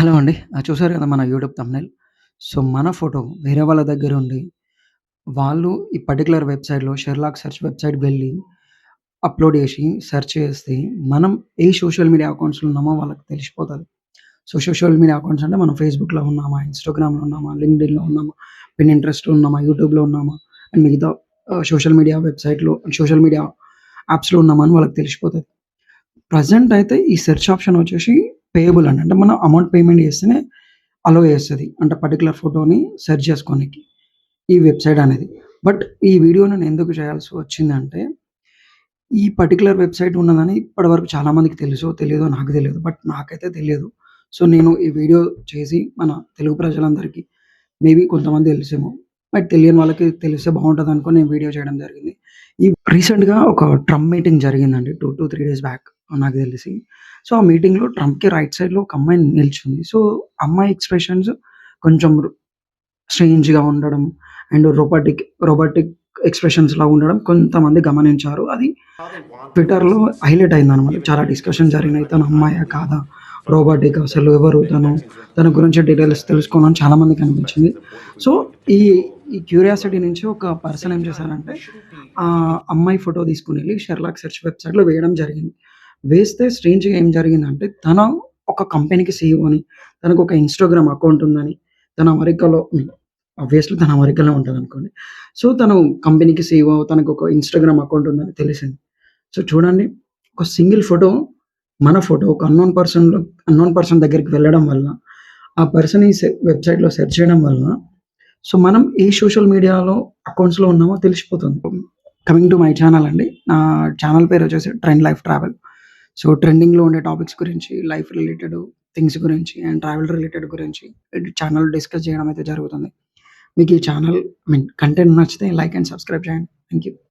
Hello అండి. చూసారు కదా మన యూట్యూబ్ థంబ్‌నెయిల్. సో, మన ఫోటో వేరే వాళ్ళ దగ్గరుండి, వాళ్ళు ఈ పర్టిక్యులర్ వెబ్‌సైట్‌లో 'షెర్లాక్ సెర్చ్' వెబ్‌సైట్‌కి వెళ్లి అప్‌లోడ్ చేసి సెర్చ్ చేస్తే, మనం ఏ సోషల్ మీడియా అకౌంట్స్‌లో ఉన్నామో వాళ్ళకి తెలిసిపోతది. సో, సోషల్ మీడియా అకౌంట్స్ అంటే మనం ఫేస్‌బుక్‌లో ఉన్నామా, ఇన్‌స్టాగ్రామ్‌లో ఉన్నామా, లింక్డ్‌ఇన్‌లో ఉన్నామా, పినింట్రెస్ట్‌లో ఉన్నామా, యూట్యూబ్‌లో ఉన్నామా, అండ్ మిగతా సోషల్ మీడియా వెబ్‌సైట్‌లో సోషల్ మీడియా యాప్స్‌లో ఉన్నామా అని వాళ్ళకి తెలిసిపోతది. ప్రెజెంట్ అయితే ఈ సెర్చ్ ఆప్షన్ వచ్చేసి పేయబుల్ అండి. అంటే మనం అమౌంట్ పేమెంట్ చేస్తేనే అలో చేస్తది. అంటే పర్టిక్యులర్ ఫోటోని సెర్చ్ చేసుకోనికి ఈ వెబ్‌సైట్ అనేది. బట్ ఈ వీడియో నేను ఎందుకు చేయాల్సి వచ్చిందంటే, ఈ పర్టిక్యులర్ వెబ్‌సైట్ ఉన్నదని ఇప్పటివరకు చాలా మందికి తెలుసో తెలీదో నాకు తెలీదు. బట్ నాకైతే తెలియదు. సో, నేను ఈ వీడియో చేసి మన తెలుగు ప్రజలందరికీ మేబీ కొంతమంది తెలుసేమో. బట్ తెలియని వాళ్ళకి తెలిస్తే బావుంటదనుకోని నేను వీడియో చేయడం జరిగింది. ఈ రీసెంట్‌గా ఒక ట్రంప్ మీటింగ్ జరిగిందండి. 2-3 డేస్ బ్యాక్ నాకు తెలిసి. సో, ఆ మీటింగ్‌లో ట్రంప్‌కి రైట్ సైడ్‌లో ఒక అమ్మాయి నిల్చుంది. సో, అమ్మాయి ఎక్స్‌ప్రెషన్స్ కొంచెం స్ట్రేంజ్‌గా ఉండడం అండ్ రోబోటిక్ ఎక్స్‌ప్రెషన్స్‌లా ఉండడం కొంతమంది గమనించారు. అది ట్విట్టర్‌లో హైలైట్ అయిందనమాట. చాలా డిస్కషన్ జరిగినాయి. తను అమ్మాయా? కాదా? రోబోటికా? అసలు ఎవరు తను? తన గురించి డీటెయిల్స్ తెలుసుకోవాలని చాలా మందికి అనిపించింది. సో, ఈ ఈ క్యూరియాసిటీ నుంచి ఒక పర్సన్ ఏం చేశారంటే, అమ్మాయి ఫోటో తీసుకొనెళ్ళి 'షెర్లాక్ సెర్చ్' వెబ్‌సైట్‌లో వేయడం జరిగింది. వేస్తే స్ట్రేంజ్‌గా ఏం జరిగిందంటే, తను ఒక కంపెనీకి సీఈఓ అని, తనకొక ఇన్‌స్టాగ్రామ్ అకౌంట్ ఉందని, తను అమెరికాలో ఆబ్వియస్‌లీ తను అమెరికాలో ఉంటదనుకోండి. సో, తను కంపెనీకి సీఈఓ, తనకొక ఇన్‌స్టాగ్రామ్ అకౌంట్ ఉందని తెలిసింది. సో, చూడండి ఒక సింగిల్ ఫోటో, మన ఫోటో ఒక అన్నోన్ పర్సన్ దగ్గరికి వెళ్ళడం వల్ల, ఆ పర్సన్ ఈ వెబ్‌సైట్‌లో సెర్చ్ చేయడం వలన, సో, మనం ఏ సోషల్ మీడియాలో అకౌంట్స్‌లో ఉన్నామో తెలిసిపోతుంది. కమింగ్ టు మై ఛానల్ అండి. నా ఛానల్ పేరొచ్చేసి ట్రెండ్ లైఫ్ ట్రావెల్. సో, ట్రెండింగ్‌లో ఉండే టాపిక్స్ గురించి, లైఫ్ రిలేటెడ్ థింగ్స్ గురించి అండ్ ట్రావెల్ రిలేటెడ్ గురించి ఛానల్ డిస్కస్ చేయడం అయితే జరుగుతుంది. మీకు ఈ ఛానల్ కంటెంట్ నచ్చితే లైక్ అండ్ సబ్స్క్రైబ్ చేయండి. Thank you.